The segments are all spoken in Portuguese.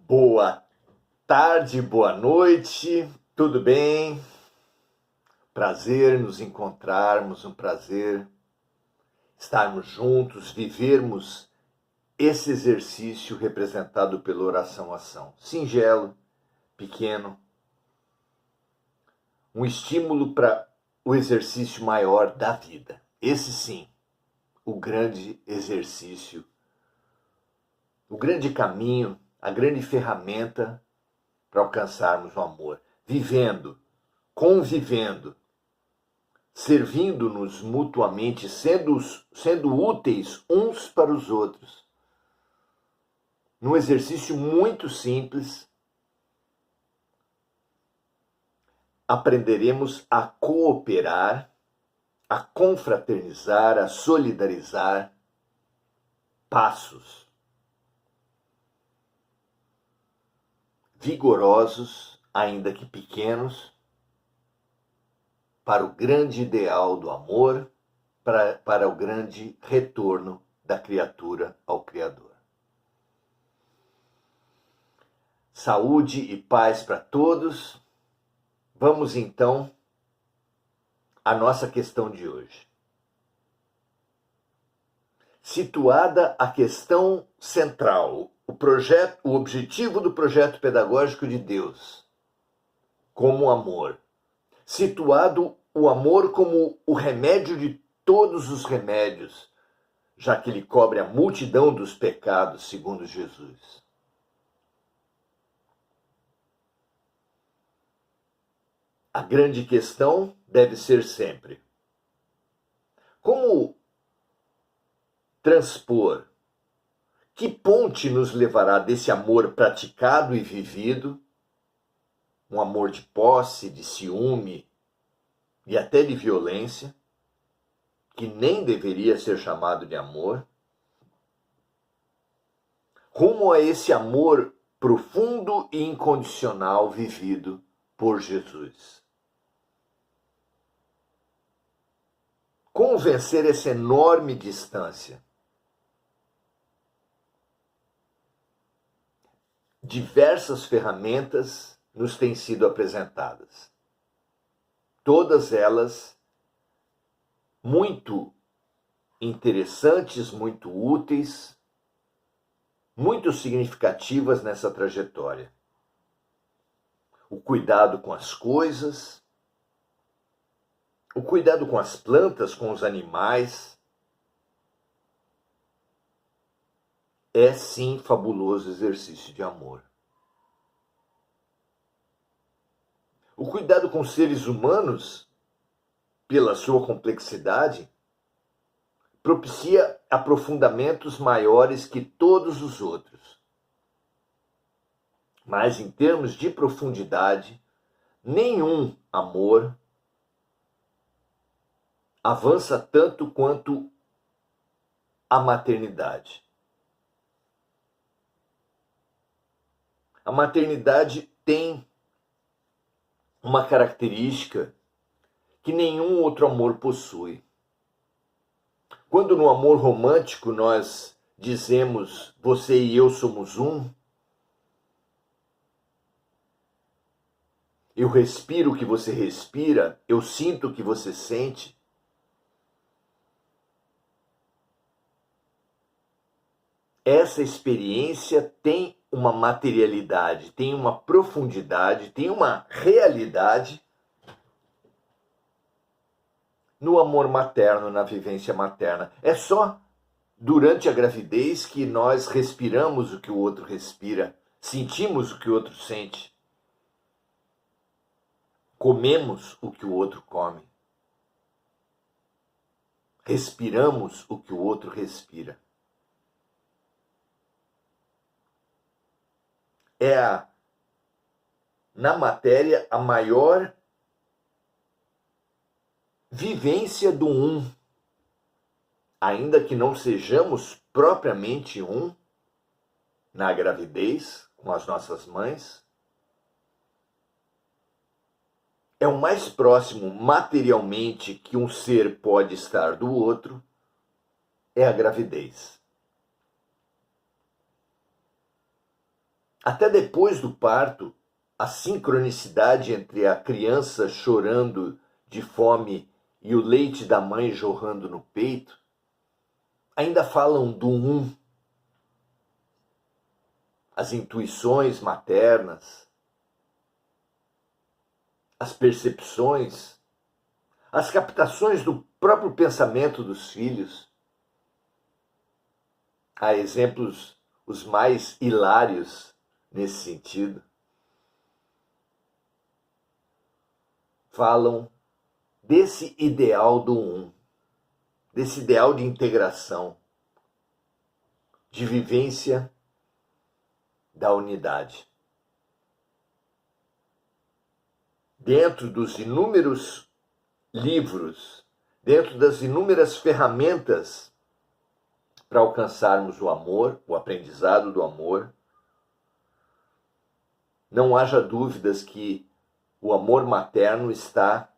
Boa tarde, boa noite, tudo bem? Prazer nos encontrarmos, um prazer estarmos juntos, vivermos esse exercício representado pela oração-ação. Singelo, pequeno, um estímulo para o exercício maior da vida. Esse sim, o grande exercício, o grande caminho, a grande ferramenta para alcançarmos o amor. Vivendo, convivendo, servindo-nos mutuamente, sendo úteis uns para os outros. Num exercício muito simples, aprenderemos a cooperar, a confraternizar, a solidarizar passos vigorosos, ainda que pequenos, para o grande ideal do amor, para o grande retorno da criatura ao Criador. Saúde e paz para todos. Vamos então à nossa questão de hoje. Situada a questão central, o objetivo do projeto pedagógico de Deus, como amor. Situado o amor como o remédio de todos os remédios, já que ele cobre a multidão dos pecados, segundo Jesus. A grande questão deve ser sempre: como transpor? Que ponte nos levará desse amor praticado e vivido, um amor de posse, de ciúme e até de violência, que nem deveria ser chamado de amor, rumo a esse amor profundo e incondicional vivido por Jesus? Como vencer essa enorme distância? Diversas ferramentas nos têm sido apresentadas. Todas elas muito interessantes, muito úteis, muito significativas nessa trajetória. O cuidado com as coisas, o cuidado com as plantas, com os animais, é sim fabuloso exercício de amor. O cuidado com os seres humanos, pela sua complexidade, propicia aprofundamentos maiores que todos os outros. Mas em termos de profundidade, nenhum amor avança tanto quanto a maternidade. A maternidade tem uma característica que nenhum outro amor possui. Quando no amor romântico nós dizemos você e eu somos um, eu respiro o que você respira, eu sinto o que você sente, essa experiência tem uma materialidade, tem uma profundidade, tem uma realidade no amor materno, na vivência materna. É só durante a gravidez que nós respiramos o que o outro respira, sentimos o que o outro sente, comemos o que o outro come, respiramos o que o outro respira. É na matéria a maior vivência do um, ainda que não sejamos propriamente um na gravidez com as nossas mães, é o mais próximo materialmente que um ser pode estar do outro, é a gravidez. Até depois do parto, a sincronicidade entre a criança chorando de fome e o leite da mãe jorrando no peito, ainda falam do um. As intuições maternas, as percepções, as captações do próprio pensamento dos filhos. Há exemplos os mais hilários nesse sentido. Falam desse ideal do um, desse ideal de integração, de vivência da unidade. Dentro dos inúmeros livros, dentro das inúmeras ferramentas para alcançarmos o amor, o aprendizado do amor, não haja dúvidas que o amor materno está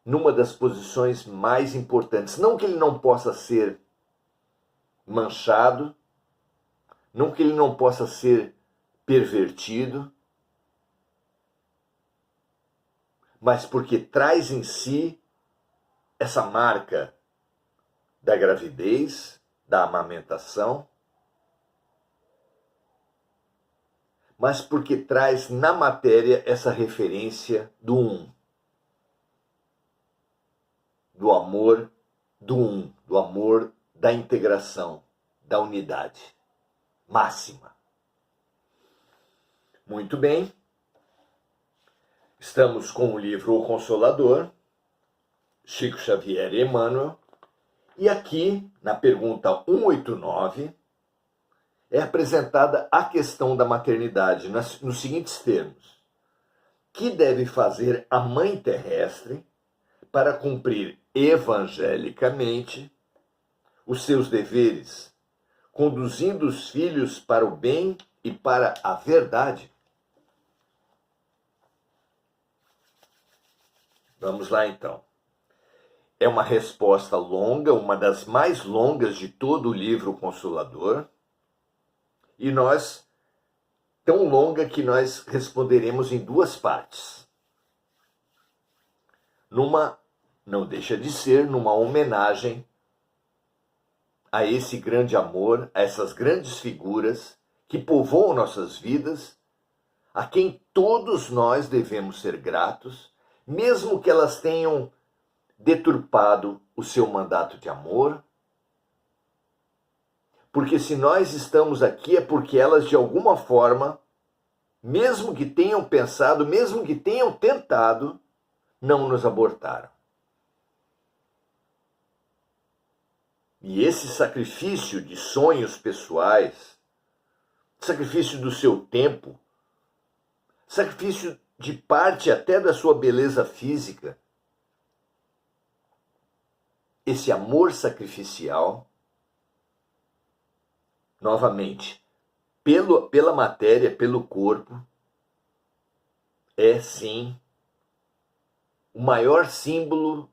numa das posições mais importantes. Não que ele não possa ser manchado, não que ele não possa ser pervertido, mas porque traz em si essa marca da gravidez, da amamentação, mas porque traz na matéria essa referência do um, do amor do um, do amor da integração, da unidade máxima. Muito bem. Estamos com o livro O Consolador, Chico Xavier e Emmanuel, e aqui, na pergunta 189, é apresentada a questão da maternidade nos seguintes termos: que deve fazer a mãe terrestre para cumprir evangelicamente os seus deveres, conduzindo os filhos para o bem e para a verdade? Vamos lá então. É uma resposta longa, uma das mais longas de todo o livro Consolador, e tão longa que nós responderemos em duas partes. Não deixa de ser numa homenagem a esse grande amor, a essas grandes figuras que povoam nossas vidas, a quem todos nós devemos ser gratos, mesmo que elas tenham deturpado o seu mandato de amor. Porque se nós estamos aqui é porque elas de alguma forma, mesmo que tenham pensado, mesmo que tenham tentado, não nos abortaram. E esse sacrifício de sonhos pessoais, sacrifício do seu tempo, sacrifício de parte até da sua beleza física, esse amor sacrificial, novamente, pela matéria, pelo corpo, é sim o maior símbolo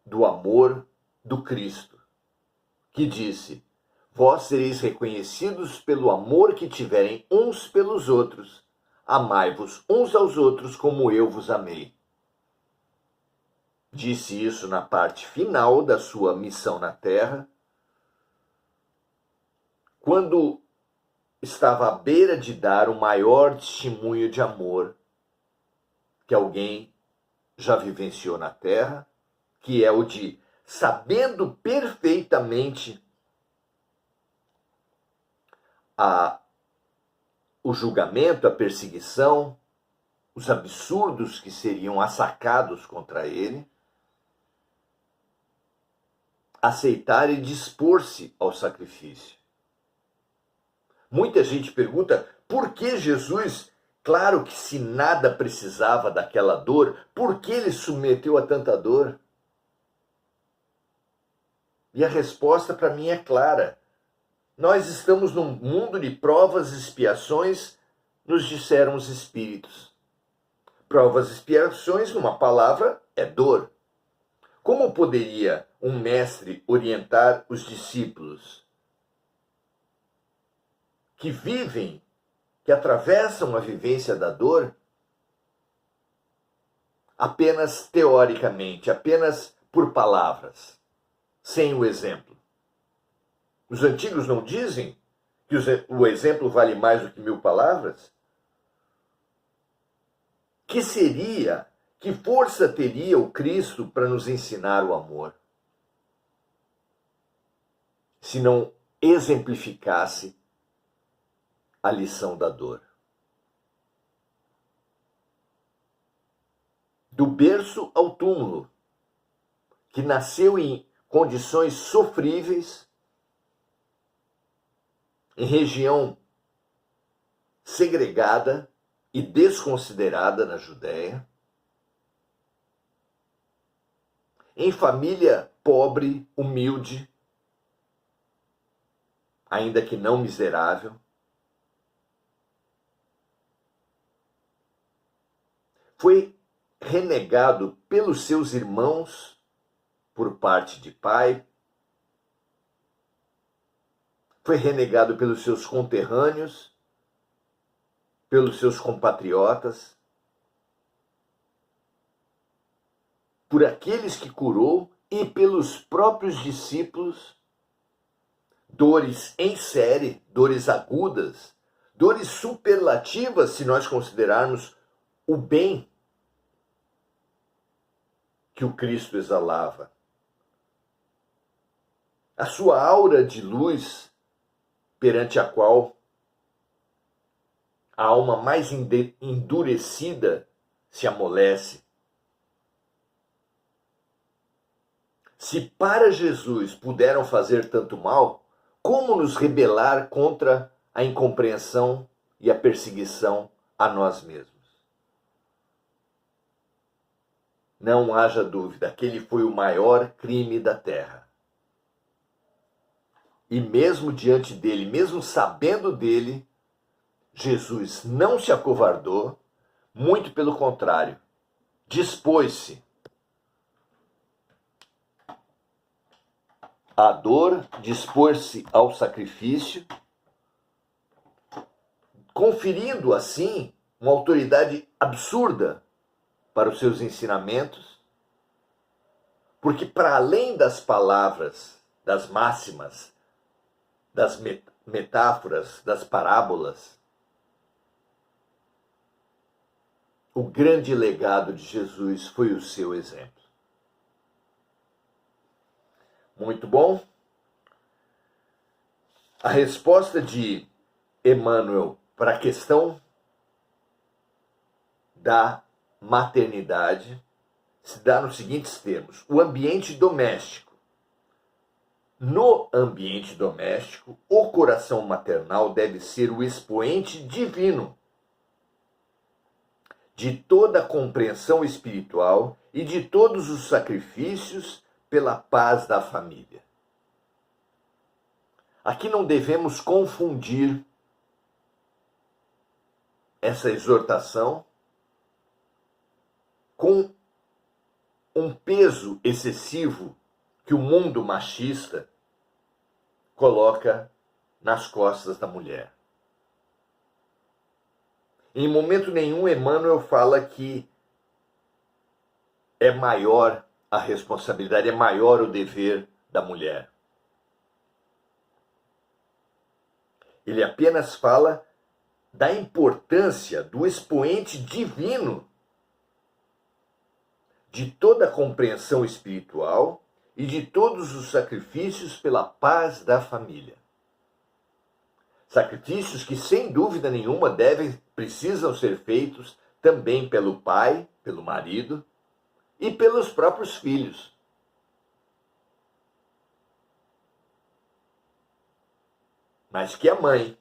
do amor do Cristo, que disse: vós sereis reconhecidos pelo amor que tiverem uns pelos outros, amai-vos uns aos outros como eu vos amei. Disse isso na parte final da sua missão na Terra, quando estava à beira de dar o maior testemunho de amor que alguém já vivenciou na Terra, que é o de, sabendo perfeitamente o julgamento, a perseguição, os absurdos que seriam assacados contra ele, aceitar e dispor-se ao sacrifício. Muita gente pergunta por que Jesus, claro que se nada precisava daquela dor, por que ele submeteu a tanta dor? E a resposta para mim é clara. Nós estamos num mundo de provas e expiações, nos disseram os espíritos. Provas e expiações, numa palavra, é dor. Como poderia um mestre orientar os discípulos que vivem, que atravessam a vivência da dor apenas teoricamente, apenas por palavras, sem o exemplo. Os antigos não dizem que o exemplo vale mais do que 1000 palavras? Que seria, que força teria o Cristo para nos ensinar o amor, se não exemplificasse a lição da dor? Do berço ao túmulo, que nasceu em condições sofríveis, em região segregada e desconsiderada na Judéia, em família pobre, humilde, ainda que não miserável, foi renegado pelos seus irmãos por parte de pai, foi renegado pelos seus conterrâneos, pelos seus compatriotas, por aqueles que curou e pelos próprios discípulos. Dores em série, dores agudas, dores superlativas, se nós considerarmos o bem que o Cristo exalava. A sua aura de luz, perante a qual a alma mais endurecida se amolece. Se para Jesus puderam fazer tanto mal, como nos rebelar contra a incompreensão e a perseguição a nós mesmos? Não haja dúvida, aquele foi o maior crime da terra. E mesmo diante dele, mesmo sabendo dele, Jesus não se acovardou, muito pelo contrário, dispôs-se à dor, dispôs-se ao sacrifício, conferindo assim uma autoridade absurda para os seus ensinamentos, porque para além das palavras, das máximas, das metáforas, das parábolas, o grande legado de Jesus foi o seu exemplo. Muito bom. A resposta de Emmanuel para a questão da maternidade se dá nos seguintes termos: o ambiente doméstico. No ambiente doméstico, o coração maternal deve ser o expoente divino de toda a compreensão espiritual e de todos os sacrifícios pela paz da família. Aqui não devemos confundir essa exortação com um peso excessivo que o mundo machista coloca nas costas da mulher. Em momento nenhum, Emmanuel fala que é maior a responsabilidade, é maior o dever da mulher. Ele apenas fala da importância do expoente divino de toda a compreensão espiritual e de todos os sacrifícios pela paz da família. Sacrifícios que, sem dúvida nenhuma, precisam ser feitos também pelo pai, pelo marido e pelos próprios filhos. Mas que a mãe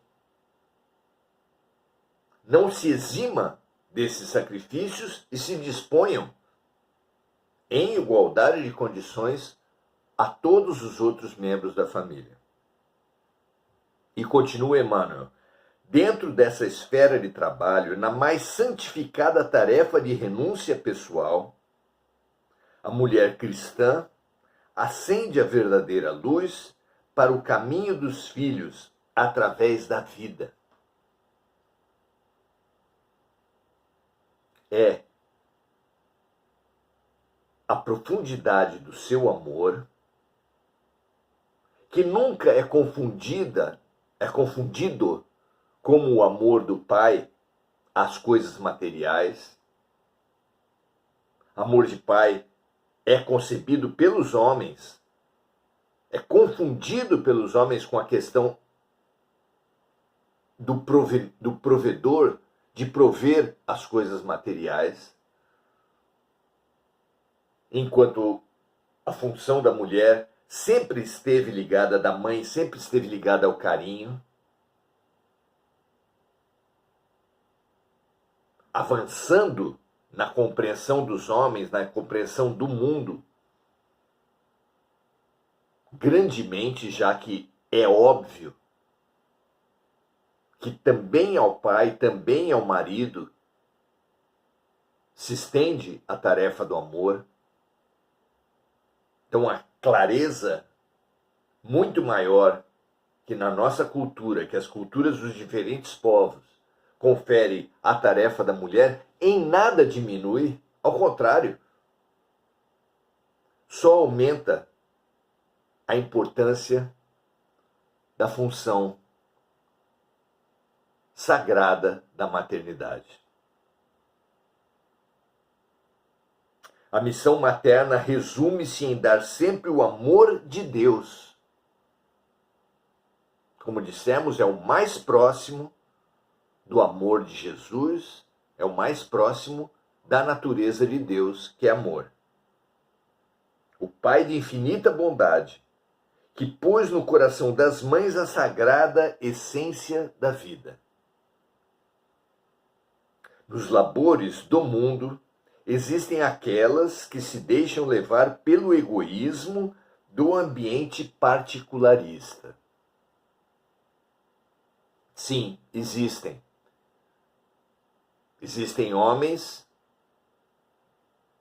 não se exima desses sacrifícios e se disponham em igualdade de condições a todos os outros membros da família. E continua Emmanuel: dentro dessa esfera de trabalho, na mais santificada tarefa de renúncia pessoal, a mulher cristã acende a verdadeira luz para o caminho dos filhos através da vida. É a profundidade do seu amor, que nunca é confundido como o amor do pai às coisas materiais. Amor de pai é concebido pelos homens, é confundido pelos homens com a questão do provedor, de prover as coisas materiais, enquanto a função da mulher sempre esteve ligada, da mãe sempre esteve ligada ao carinho. Avançando na compreensão dos homens, na compreensão do mundo, grandemente, já que é óbvio que também ao pai, também ao marido, se estende a tarefa do amor. Então, a clareza muito maior que na nossa cultura, que as culturas dos diferentes povos confere à tarefa da mulher, em nada diminui, ao contrário, só aumenta a importância da função sagrada da maternidade. A missão materna resume-se em dar sempre o amor de Deus. Como dissemos, é o mais próximo do amor de Jesus, é o mais próximo da natureza de Deus, que é amor. O Pai de infinita bondade, que pôs no coração das mães a sagrada essência da vida. Nos labores do mundo, existem aquelas que se deixam levar pelo egoísmo do ambiente particularista. Sim, existem. Existem homens,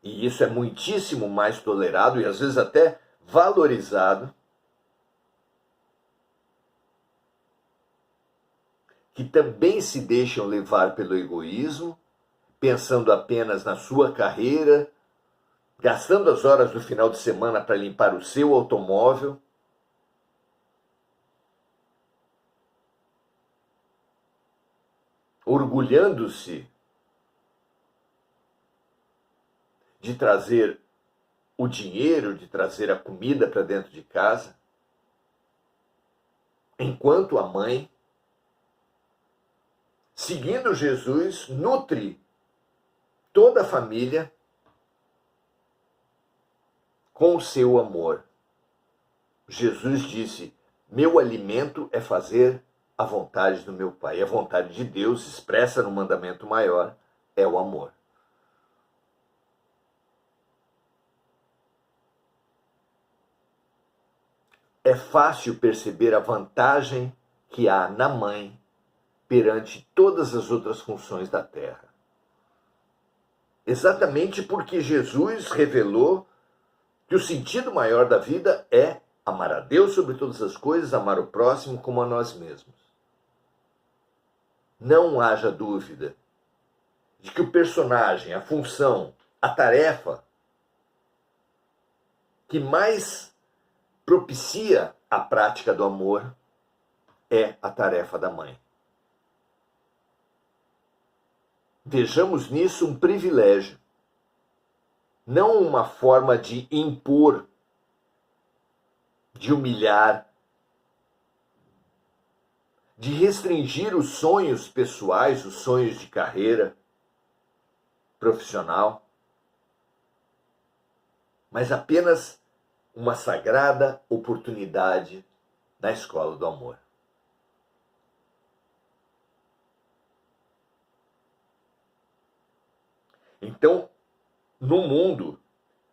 e isso é muitíssimo mais tolerado e às vezes até valorizado, que também se deixam levar pelo egoísmo, pensando apenas na sua carreira, gastando as horas do final de semana para limpar o seu automóvel, orgulhando-se de trazer o dinheiro, de trazer a comida para dentro de casa, enquanto a mãe, seguindo Jesus, nutre toda a família com o seu amor. Jesus disse: meu alimento é fazer a vontade do meu Pai. E a vontade de Deus, expressa no mandamento maior, é o amor. É fácil perceber a vantagem que há na mãe perante todas as outras funções da terra. Exatamente porque Jesus revelou que o sentido maior da vida é amar a Deus sobre todas as coisas, amar o próximo como a nós mesmos. Não haja dúvida de que o personagem, a função, a tarefa que mais propicia a prática do amor é a tarefa da mãe. Vejamos nisso um privilégio, não uma forma de impor, de humilhar, de restringir os sonhos pessoais, os sonhos de carreira profissional, mas apenas uma sagrada oportunidade na escola do amor. Então, no mundo,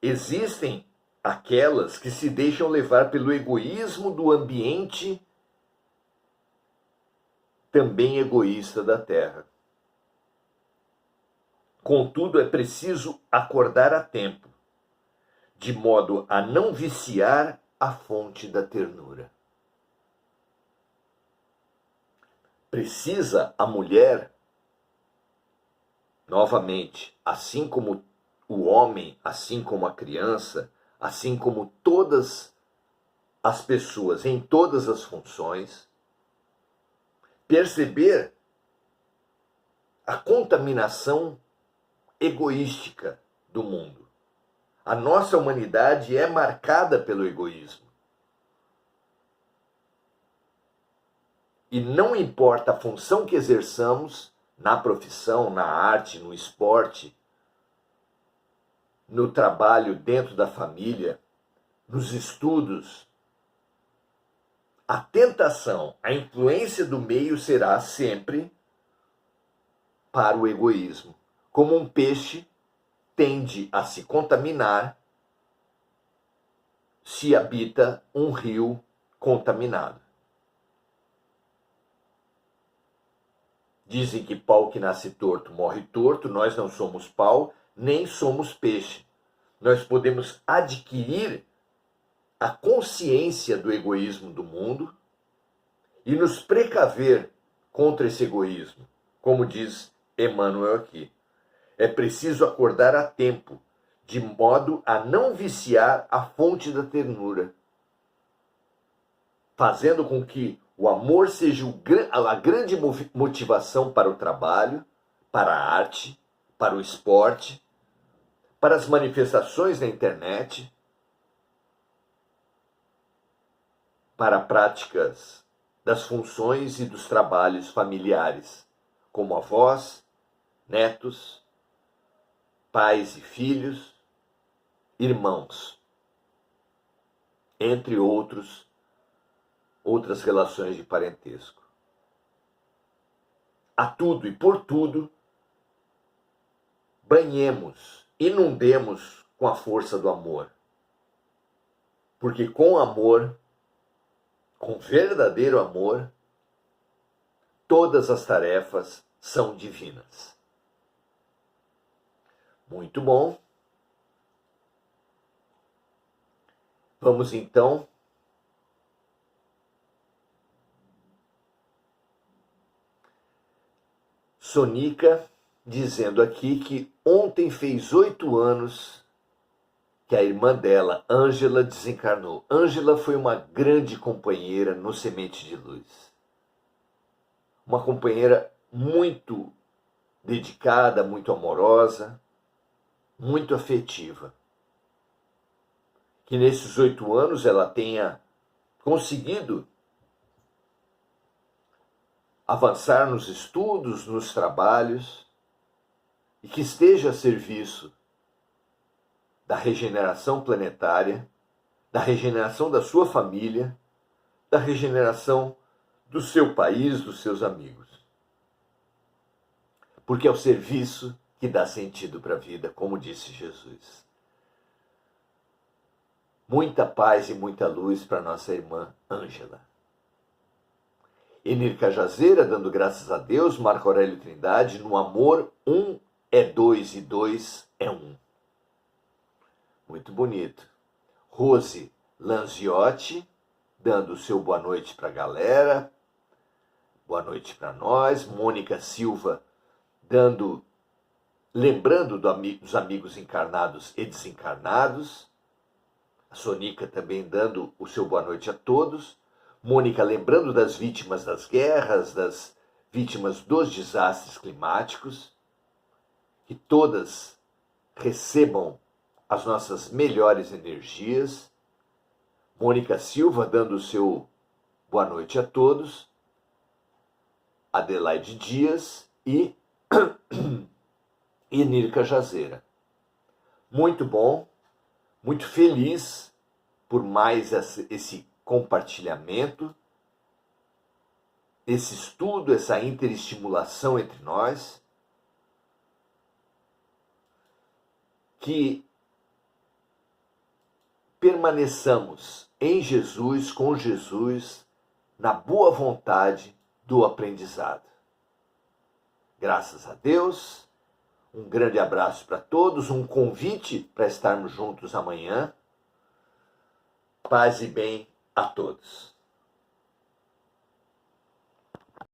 existem aquelas que se deixam levar pelo egoísmo do ambiente também egoísta da terra. Contudo, é preciso acordar a tempo, de modo a não viciar a fonte da ternura. precisa a mulher, novamente, assim como o homem, assim como a criança, assim como todas as pessoas em todas as funções, perceber a contaminação egoística do mundo. A nossa humanidade é marcada pelo egoísmo. E não importa a função que exerçamos, na profissão, na arte, no esporte, no trabalho dentro da família, nos estudos, a tentação, a influência do meio será sempre para o egoísmo. Como um peixe tende a se contaminar se habita um rio contaminado. Dizem que pau que nasce torto morre torto. Nós não somos pau, nem somos peixe. Nós podemos adquirir a consciência do egoísmo do mundo e nos precaver contra esse egoísmo. Como diz Emmanuel aqui, é preciso acordar a tempo, de modo a não viciar a fonte da ternura, fazendo com que o amor seja a grande motivação para o trabalho, para a arte, para o esporte, para as manifestações na internet, para práticas das funções e dos trabalhos familiares, como avós, netos, pais e filhos, irmãos, entre outras relações de parentesco. A tudo e por tudo, banhemos, inundemos com a força do amor. Porque com amor, com verdadeiro amor, todas as tarefas são divinas. Muito bom. Vamos então Sonica dizendo aqui que ontem fez 8 anos que a irmã dela, Ângela, desencarnou. Ângela foi uma grande companheira no Semente de Luz. Uma companheira muito dedicada, muito amorosa, muito afetiva. Que nesses 8 anos ela tenha conseguido avançar nos estudos, nos trabalhos, e que esteja a serviço da regeneração planetária, da regeneração da sua família, da regeneração do seu país, dos seus amigos. Porque é o serviço que dá sentido para a vida, como disse Jesus. Muita paz e muita luz para nossa irmã Ângela. Enir Cajazeira, dando graças a Deus. Marco Aurélio Trindade, no amor, 1 é 2 e 2 é 1. Muito bonito. Rose Lanziotti, dando o seu boa noite para a galera. Boa noite para nós. Mônica Silva, lembrando dos amigos encarnados e desencarnados. A Sonica também dando o seu boa noite a todos. Mônica lembrando das vítimas das guerras, das vítimas dos desastres climáticos. Que todas recebam as nossas melhores energias. Mônica Silva dando o seu boa noite a todos. Adelaide Dias e Enir Cajazeira. Muito bom, muito feliz por mais esse compartilhamento, esse estudo, essa interestimulação entre nós, que permaneçamos em Jesus, com Jesus, na boa vontade do aprendizado. Graças a Deus, um grande abraço para todos, um convite para estarmos juntos amanhã. Paz e bem a todos.